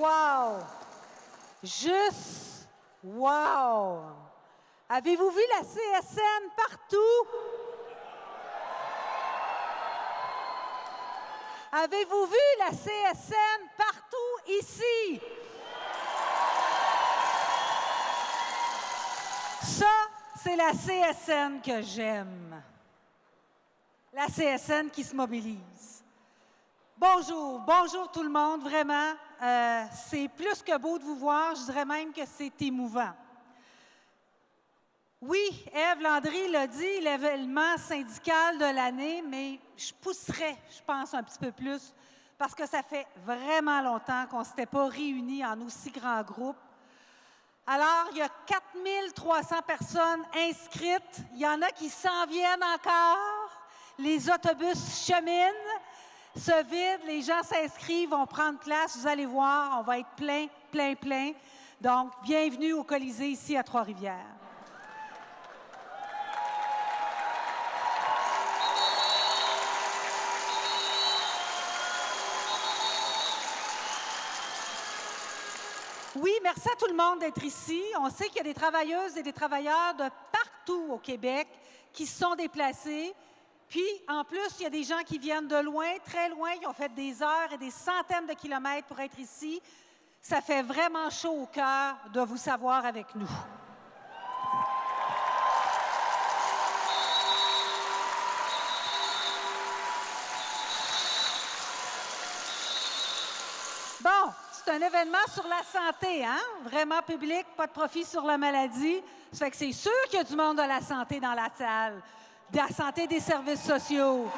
Wow! Juste wow! Avez-vous vu la CSN partout? Avez-vous vu la CSN partout ici? Ça, c'est la CSN que j'aime. La CSN qui se mobilise. Bonjour, bonjour tout le monde, vraiment. C'est plus que beau de vous voir, je dirais même que c'est émouvant. Oui, Ève Landry l'a dit, l'événement syndical de l'année, mais je pousserais, je pense, un petit peu plus, parce que ça fait vraiment longtemps qu'on ne s'était pas réunis en aussi grand groupe. Alors, il y a 4300 personnes inscrites. Il y en a qui s'en viennent encore. Les autobus cheminent, se vident, les gens s'inscrivent, vont prendre place. Vous allez voir, on va être plein, plein, plein. Donc, bienvenue au Colisée ici à Trois-Rivières. Oui, merci à tout le monde d'être ici. On sait qu'il y a des travailleuses et des travailleurs de partout au Québec qui se sont déplacés. Puis, en plus, il y a des gens qui viennent de loin, très loin, qui ont fait des heures et des centaines de kilomètres pour être ici. Ça fait vraiment chaud au cœur de vous savoir avec nous. Bon, c'est un événement sur la santé, hein? Vraiment public, pas de profit sur la maladie. Ça fait que c'est sûr qu'il y a du monde de la santé dans la salle, de la santé des services sociaux.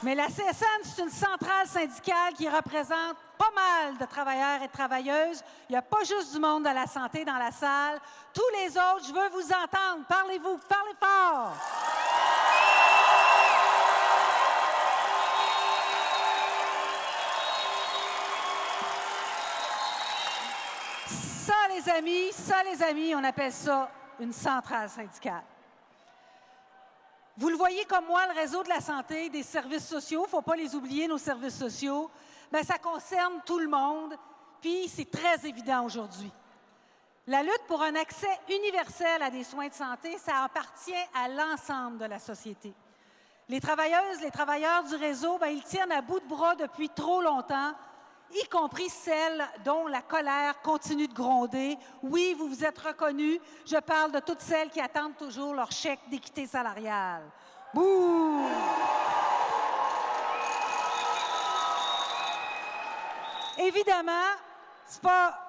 Mais la CSN, c'est une centrale syndicale qui représente pas mal de travailleurs et de travailleuses. Il n'y a pas juste du monde de la santé dans la salle. Tous les autres, je veux vous entendre. Parlez-vous, parlez fort. Ça, les amis, on appelle ça une centrale syndicale. Vous le voyez comme moi, le réseau de la santé, des services sociaux, il ne faut pas les oublier, nos services sociaux, bien, ça concerne tout le monde, puis c'est très évident aujourd'hui. La lutte pour un accès universel à des soins de santé, ça appartient à l'ensemble de la société. Les travailleuses, les travailleurs du réseau, bien, ils tiennent à bout de bras depuis trop longtemps, y compris celles dont la colère continue de gronder. Oui, vous vous êtes reconnus. Je parle de toutes celles qui attendent toujours leur chèque d'équité salariale. Bouh! Évidemment,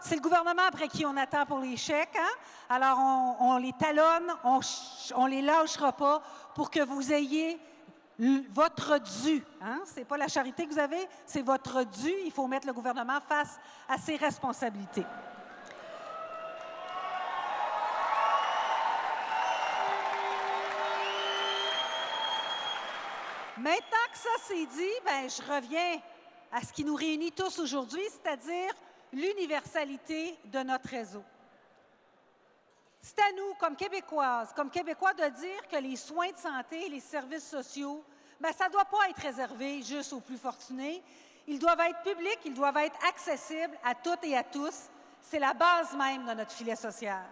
c'est le gouvernement après qui on attend pour les chèques. Hein? Alors, on les talonne, on les lâchera pas pour que vous ayez votre dû. Hein? Ce n'est pas la charité que vous avez, c'est votre dû. Il faut mettre le gouvernement face à ses responsabilités. Maintenant que ça c'est dit, bien, je reviens à ce qui nous réunit tous aujourd'hui, c'est-à-dire l'universalité de notre réseau. C'est à nous, comme Québécoises, comme Québécois, de dire que les soins de santé et les services sociaux, bien, ça ne doit pas être réservé juste aux plus fortunés. Ils doivent être publics, ils doivent être accessibles à toutes et à tous. C'est la base même de notre filet social.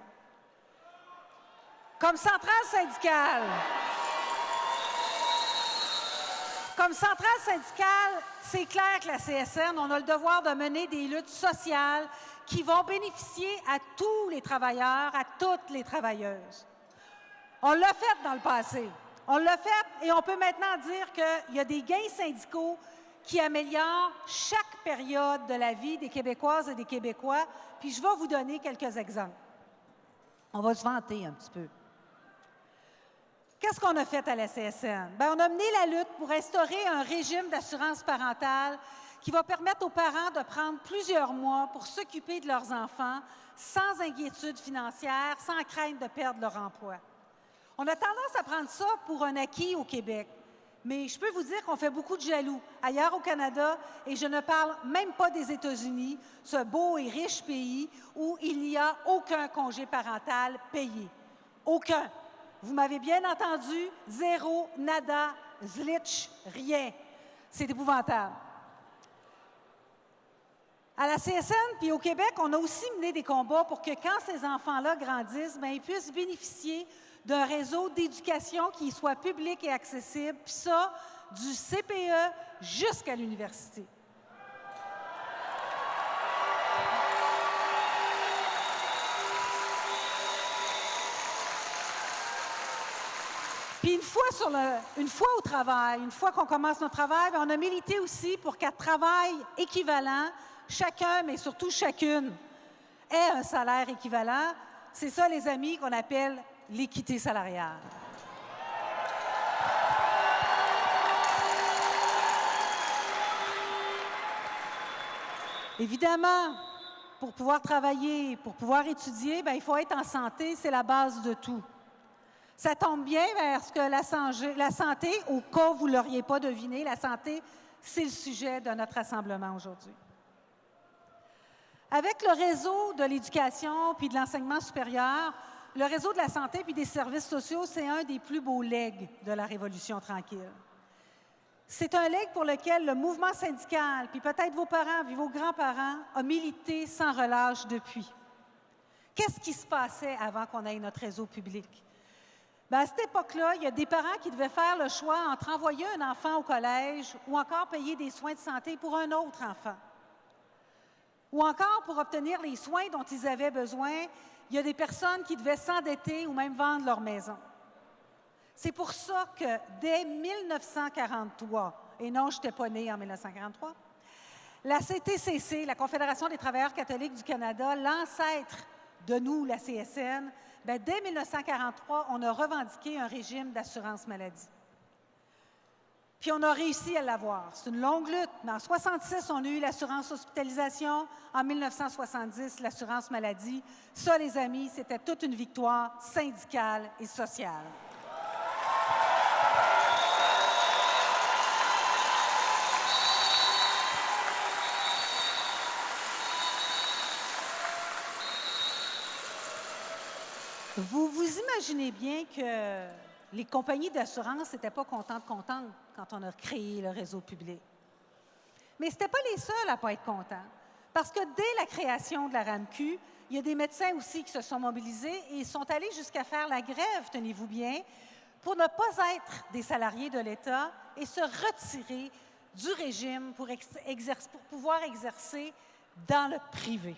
Comme centrale syndicale, c'est clair que la CSN, on a le devoir de mener des luttes sociales qui vont bénéficier à tous les travailleurs, à toutes les travailleuses. On l'a fait dans le passé. On l'a fait et on peut maintenant dire qu'il y a des gains syndicaux qui améliorent chaque période de la vie des Québécoises et des Québécois. Puis je vais vous donner quelques exemples. On va se vanter un petit peu. Qu'est-ce qu'on a fait à la CSN? Bien, on a mené la lutte pour instaurer un régime d'assurance parentale qui va permettre aux parents de prendre plusieurs mois pour s'occuper de leurs enfants sans inquiétude financière, sans crainte de perdre leur emploi. On a tendance à prendre ça pour un acquis au Québec, mais je peux vous dire qu'on fait beaucoup de jaloux ailleurs au Canada, et je ne parle même pas des États-Unis, ce beau et riche pays où il n'y a aucun congé parental payé. Aucun. Vous m'avez bien entendu, zéro, nada, zlitch, rien. C'est épouvantable. À la CSN puis au Québec, on a aussi mené des combats pour que quand ces enfants-là grandissent, bien, ils puissent bénéficier d'un réseau d'éducation qui soit public et accessible, puis ça, du CPE jusqu'à l'université. Puis une fois au travail, une fois qu'on commence notre travail, on a milité aussi pour qu'à travail équivalent, chacun, mais surtout chacune, ait un salaire équivalent. C'est ça, les amis, qu'on appelle l'équité salariale. Évidemment, pour pouvoir travailler, pour pouvoir étudier, bien, il faut être en santé, c'est la base de tout. Ça tombe bien parce que la santé, au cas où vous ne l'auriez pas deviné, la santé, c'est le sujet de notre rassemblement aujourd'hui. Avec le réseau de l'éducation puis de l'enseignement supérieur, le réseau de la santé puis des services sociaux, c'est un des plus beaux legs de la Révolution tranquille. C'est un legs pour lequel le mouvement syndical, puis peut-être vos parents, puis vos grands-parents, a milité sans relâche depuis. Qu'est-ce qui se passait avant qu'on ait notre réseau public? Bien, à cette époque-là, il y a des parents qui devaient faire le choix entre envoyer un enfant au collège ou encore payer des soins de santé pour un autre enfant. Ou encore, pour obtenir les soins dont ils avaient besoin, il y a des personnes qui devaient s'endetter ou même vendre leur maison. C'est pour ça que dès 1943, et non, je n'étais pas née en 1943, la CTCC, la Confédération des travailleurs catholiques du Canada, l'ancêtre de nous, la CSN, bien, dès 1943, on a revendiqué un régime d'assurance maladie. Puis on a réussi à l'avoir. C'est une longue lutte, mais en 1966, on a eu l'assurance hospitalisation. En 1970, l'assurance maladie. Ça, les amis, c'était toute une victoire syndicale et sociale. Vous imaginez bien que les compagnies d'assurance n'étaient pas contentes quand on a créé le réseau public. Mais ce n'étaient pas les seuls à ne pas être contents. Parce que dès la création de la RAMQ, il y a des médecins aussi qui se sont mobilisés et sont allés jusqu'à faire la grève, tenez-vous bien, pour ne pas être des salariés de l'État et se retirer du régime pour pouvoir exercer dans le privé.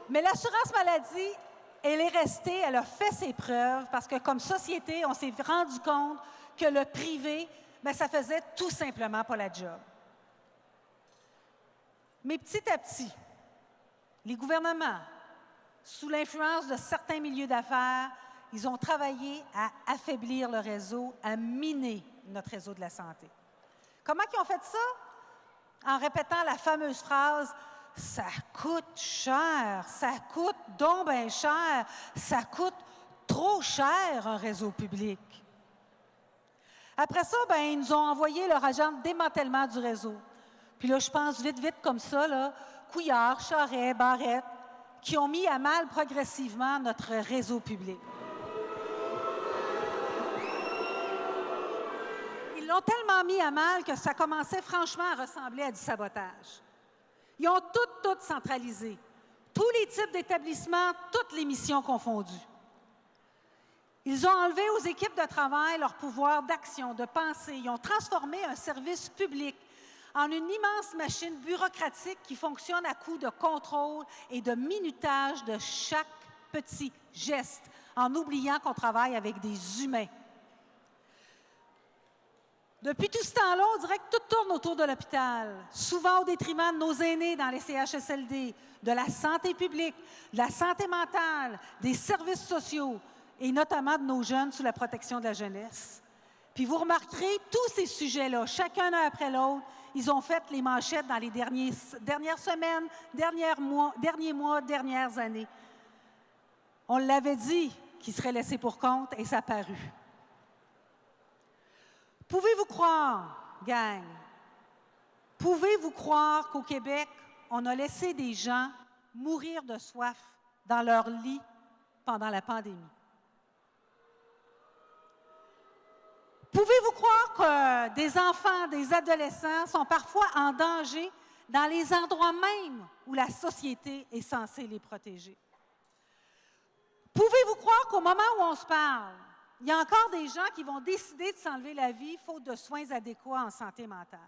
Mais l'assurance maladie, elle est restée, elle a fait ses preuves parce que comme société, on s'est rendu compte que le privé, bien, ça faisait tout simplement pas la job. Mais petit à petit, les gouvernements, sous l'influence de certains milieux d'affaires, ils ont travaillé à affaiblir le réseau, à miner notre réseau de la santé. Comment ils ont fait ça? En répétant la fameuse phrase « ça coûte cher, ça coûte donc bien cher, ça coûte trop cher un réseau public ». Après ça, bien, ils nous ont envoyé leur agent de démantèlement du réseau. Puis là, je pense vite comme ça, là, Couillard, Charest, Barrette, qui ont mis à mal progressivement notre réseau public. Ils l'ont tellement mis à mal que ça commençait franchement à ressembler à du sabotage. Ils ont tout centralisé. Tous les types d'établissements, toutes les missions confondues. Ils ont enlevé aux équipes de travail leur pouvoir d'action, de pensée. Ils ont transformé un service public en une immense machine bureaucratique qui fonctionne à coup de contrôle et de minutage de chaque petit geste, en oubliant qu'on travaille avec des humains. Depuis tout ce temps-là, on dirait que tout tourne autour de l'hôpital, souvent au détriment de nos aînés dans les CHSLD, de la santé publique, de la santé mentale, des services sociaux et notamment de nos jeunes sous la protection de la jeunesse. Puis vous remarquerez, tous ces sujets-là, chacun après l'autre, ils ont fait les manchettes dans les dernières semaines, derniers mois, dernières années. On l'avait dit qu'ils seraient laissés pour compte et ça a paru. Pouvez-vous croire, gang, pouvez-vous croire qu'au Québec, on a laissé des gens mourir de soif dans leur lit pendant la pandémie? Pouvez-vous croire que des enfants, des adolescents sont parfois en danger dans les endroits mêmes où la société est censée les protéger? Pouvez-vous croire qu'au moment où on se parle, il y a encore des gens qui vont décider de s'enlever la vie faute de soins adéquats en santé mentale?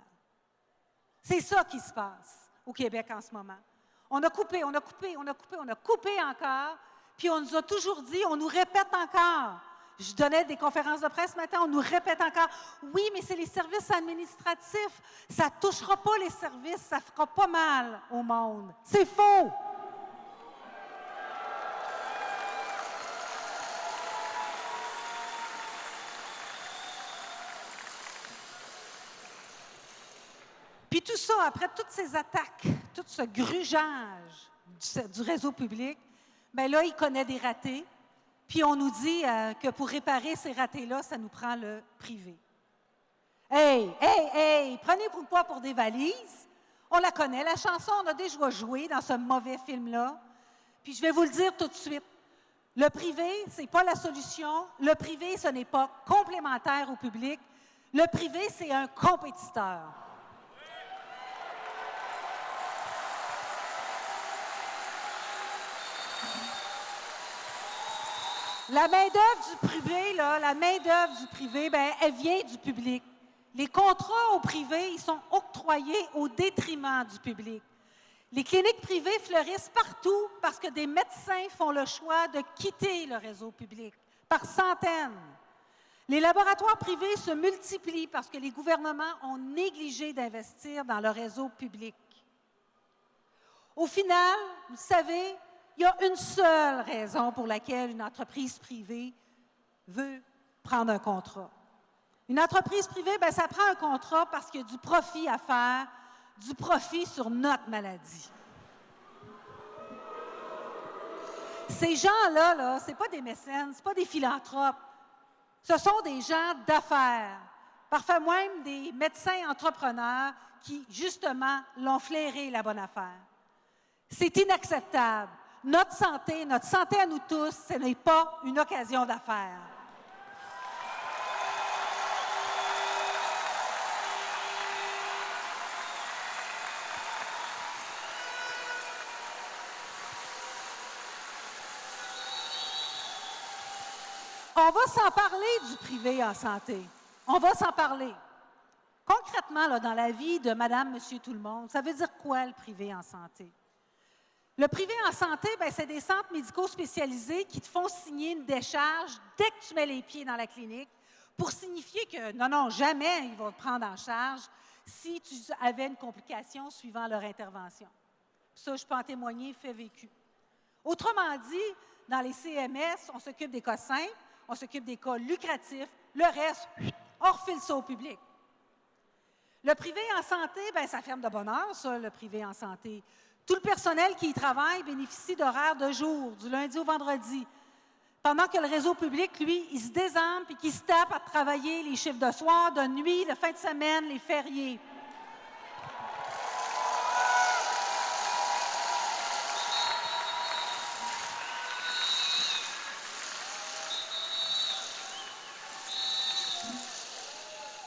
C'est ça qui se passe au Québec en ce moment. On a coupé encore, puis on nous a toujours dit, on nous répète encore. Je donnais des conférences de presse ce matin, on nous répète encore, oui, mais c'est les services administratifs, ça ne touchera pas les services, ça ne fera pas mal au monde. C'est faux! Puis tout ça, après toutes ces attaques, tout ce grugeage du réseau public, bien là, il connaît des ratés. Puis on nous dit que pour réparer ces ratés-là, ça nous prend le privé. Hey, prenez-vous pas pour des valises. On la connaît, la chanson, on a déjà joué dans ce mauvais film-là. Puis je vais vous le dire tout de suite. Le privé, ce n'est pas la solution. Le privé, ce n'est pas complémentaire au public. Le privé, c'est un compétiteur. La main-d'œuvre du privé, bien, elle vient du public. Les contrats au privé, ils sont octroyés au détriment du public. Les cliniques privées fleurissent partout parce que des médecins font le choix de quitter le réseau public par centaines. Les laboratoires privés se multiplient parce que les gouvernements ont négligé d'investir dans le réseau public. Au final, vous savez, il y a une seule raison pour laquelle une entreprise privée veut prendre un contrat. Une entreprise privée, bien, ça prend un contrat parce qu'il y a du profit à faire, du profit sur notre maladie. Ces gens-là, là, ce n'est pas des mécènes, ce n'est pas des philanthropes. Ce sont des gens d'affaires, parfois même des médecins entrepreneurs qui, justement, l'ont flairé, la bonne affaire. C'est inacceptable. Notre santé à nous tous, ce n'est pas une occasion d'affaires. On va s'en parler du privé en santé. On va s'en parler. Concrètement, là, dans la vie de madame, monsieur, tout le monde, ça veut dire quoi le privé en santé? Le privé en santé, bien, c'est des centres médicaux spécialisés qui te font signer une décharge dès que tu mets les pieds dans la clinique pour signifier que, non, jamais ils vont te prendre en charge si tu avais une complication suivant leur intervention. Ça, je peux en témoigner, fait vécu. Autrement dit, dans les CMS, on s'occupe des cas simples, on s'occupe des cas lucratifs, le reste, on refile ça au public. Le privé en santé, bien, ça ferme de bonne heure, ça, le privé en santé. Tout le personnel qui y travaille bénéficie d'horaires de jour, du lundi au vendredi, pendant que le réseau public, lui, il se désarme et qu'il se tape à travailler les chiffres de soir, de nuit, de fin de semaine, les fériés.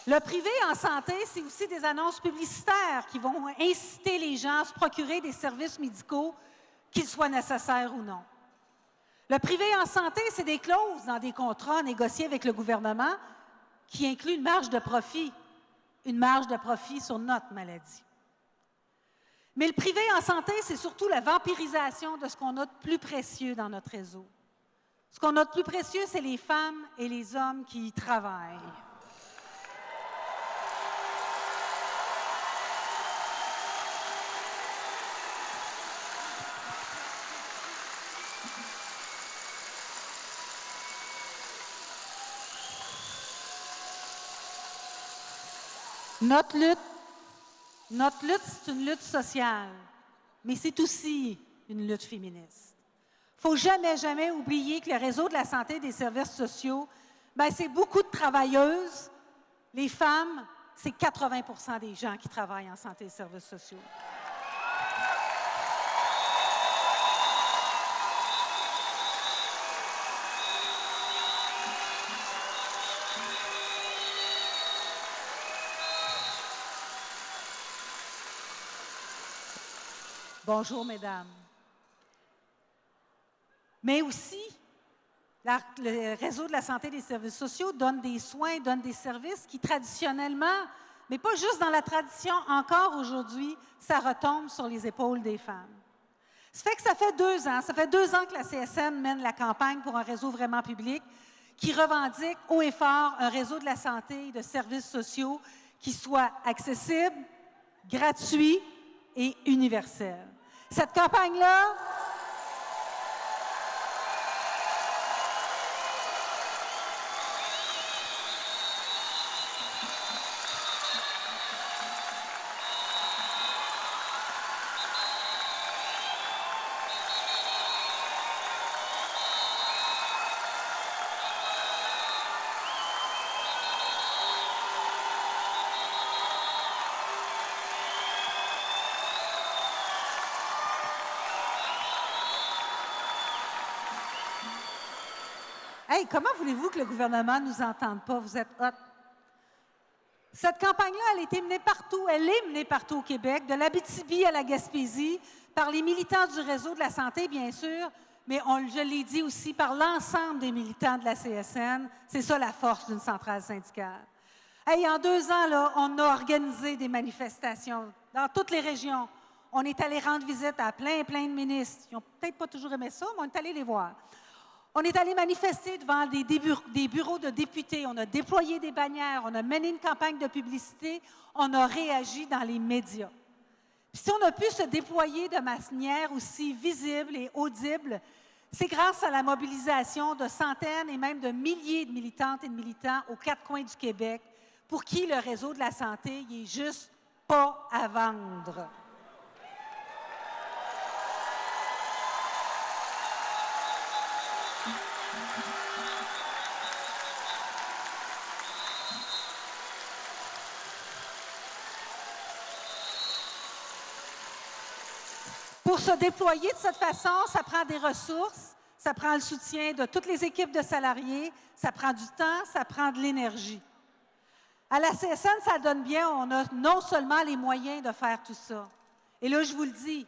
Le privé en santé, c'est aussi des annonces publicitaires qui vont inciter les gens à se procurer des services médicaux, qu'ils soient nécessaires ou non. Le privé en santé, c'est des clauses dans des contrats négociés avec le gouvernement qui incluent une marge de profit sur notre maladie. Mais le privé en santé, c'est surtout la vampirisation de ce qu'on a de plus précieux dans notre réseau. Ce qu'on a de plus précieux, c'est les femmes et les hommes qui y travaillent. Notre lutte, c'est une lutte sociale, mais c'est aussi une lutte féministe. Il ne faut jamais oublier que le réseau de la santé et des services sociaux, bien, c'est beaucoup de travailleuses. Les femmes, c'est 80% des gens qui travaillent en santé et services sociaux. Bonjour, mesdames. Mais aussi, le réseau de la santé et des services sociaux donne des soins, donne des services qui traditionnellement, mais pas juste dans la tradition, encore aujourd'hui, ça retombe sur les épaules des femmes. Ça fait que ça fait 2 ans, que la CSN mène la campagne pour un réseau vraiment public qui revendique haut et fort un réseau de la santé et de services sociaux qui soit accessible, gratuit et universel. Cette campagne-là, hey, comment voulez-vous que le gouvernement ne nous entende pas? Vous êtes hot. Cette campagne-là, elle est menée partout au Québec, de l'Abitibi à la Gaspésie, par les militants du réseau de la santé, bien sûr, mais je l'ai dit aussi, par l'ensemble des militants de la CSN. C'est ça la force d'une centrale syndicale. Hey, en 2 ans, là, on a organisé des manifestations dans toutes les régions. On est allé rendre visite à plein de ministres. Ils n'ont peut-être pas toujours aimé ça, mais on est allé les voir. On est allé manifester devant des bureaux de députés. On a déployé des bannières, on a mené une campagne de publicité, on a réagi dans les médias. Puis si on a pu se déployer de manière aussi visible et audible, c'est grâce à la mobilisation de centaines et même de milliers de militantes et de militants aux 4 coins du Québec pour qui le réseau de la santé n'est juste pas à vendre. Pour se déployer de cette façon, ça prend des ressources, ça prend le soutien de toutes les équipes de salariés, ça prend du temps, ça prend de l'énergie. À la CSN, ça donne bien, on a non seulement les moyens de faire tout ça. Et là, je vous le dis,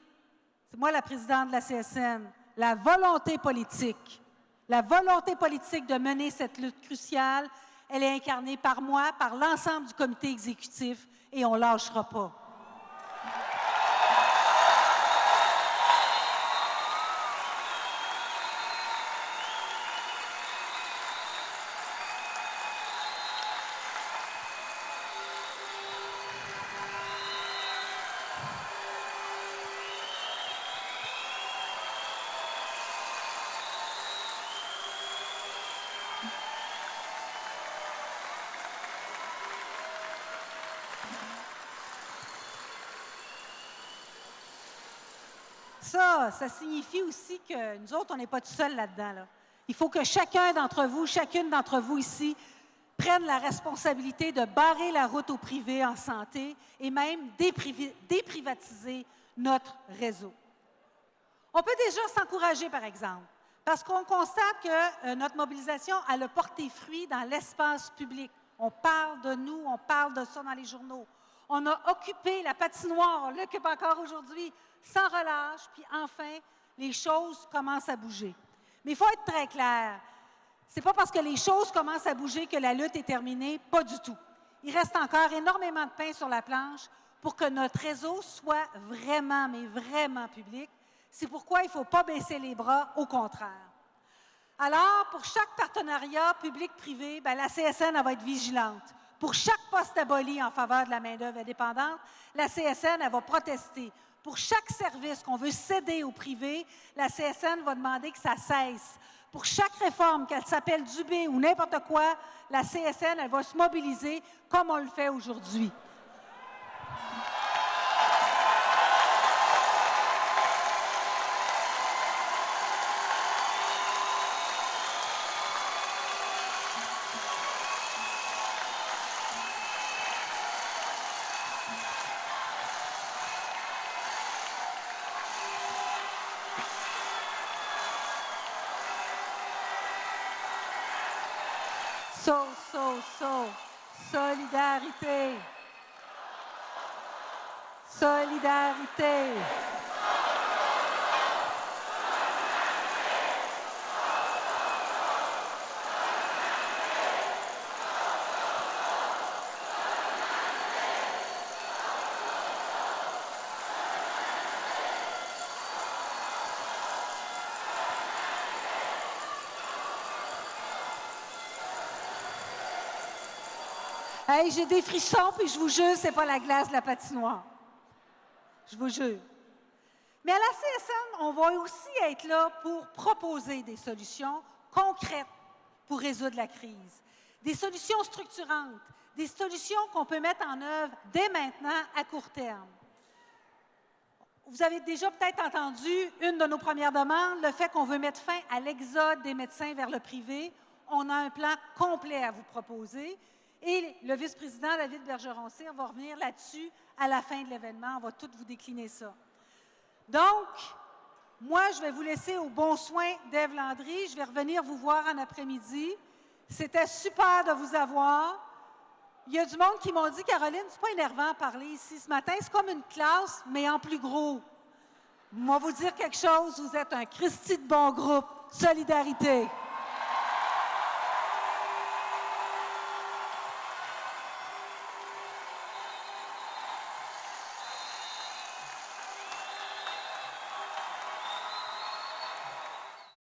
c'est moi la présidente de la CSN, la volonté politique de mener cette lutte cruciale, elle est incarnée par moi, par l'ensemble du comité exécutif, et on ne lâchera pas. Ça signifie aussi que nous autres, on n'est pas tout seuls là-dedans. Là. Il faut que chacune d'entre vous ici, prenne la responsabilité de barrer la route au privé en santé et même déprivatiser notre réseau. On peut déjà s'encourager, par exemple, parce qu'on constate que notre mobilisation a porté fruit dans l'espace public. On parle de nous, on parle de ça dans les journaux. On a occupé la patinoire, on l'occupe encore aujourd'hui, sans relâche, puis enfin, les choses commencent à bouger. Mais il faut être très clair. Ce n'est pas parce que les choses commencent à bouger que la lutte est terminée, pas du tout. Il reste encore énormément de pain sur la planche pour que notre réseau soit vraiment, mais vraiment public. C'est pourquoi il ne faut pas baisser les bras, au contraire. Alors, pour chaque partenariat public-privé, la CSN elle va être vigilante. Pour chaque poste aboli en faveur de la main-d'œuvre indépendante, la CSN elle va protester. Pour chaque service qu'on veut céder au privé, la CSN va demander que ça cesse. Pour chaque réforme, qu'elle s'appelle Dubé ou n'importe quoi, la CSN elle va se mobiliser comme on le fait aujourd'hui. Solidarité. Solidarité. Hey, j'ai des frissons, puis je vous jure, c'est pas la glace de la patinoire. Je vous jure. Mais à la CSN, on va aussi être là pour proposer des solutions concrètes pour résoudre la crise. Des solutions structurantes, des solutions qu'on peut mettre en œuvre dès maintenant à court terme. Vous avez déjà peut-être entendu une de nos premières demandes, le fait qu'on veut mettre fin à l'exode des médecins vers le privé. On a un plan complet à vous proposer. Et le vice-président David Bergeron-Cyr va revenir là-dessus à la fin de l'événement. On va tout vous décliner ça. Donc, moi, je vais vous laisser au bon soin d'Ève Landry. Je vais revenir vous voir en après-midi. C'était super de vous avoir. Il y a du monde qui m'ont dit, Caroline, c'est pas énervant à parler ici ce matin. C'est comme une classe, mais en plus gros. Moi, vous dire quelque chose, vous êtes un Christi de bon groupe. Solidarité.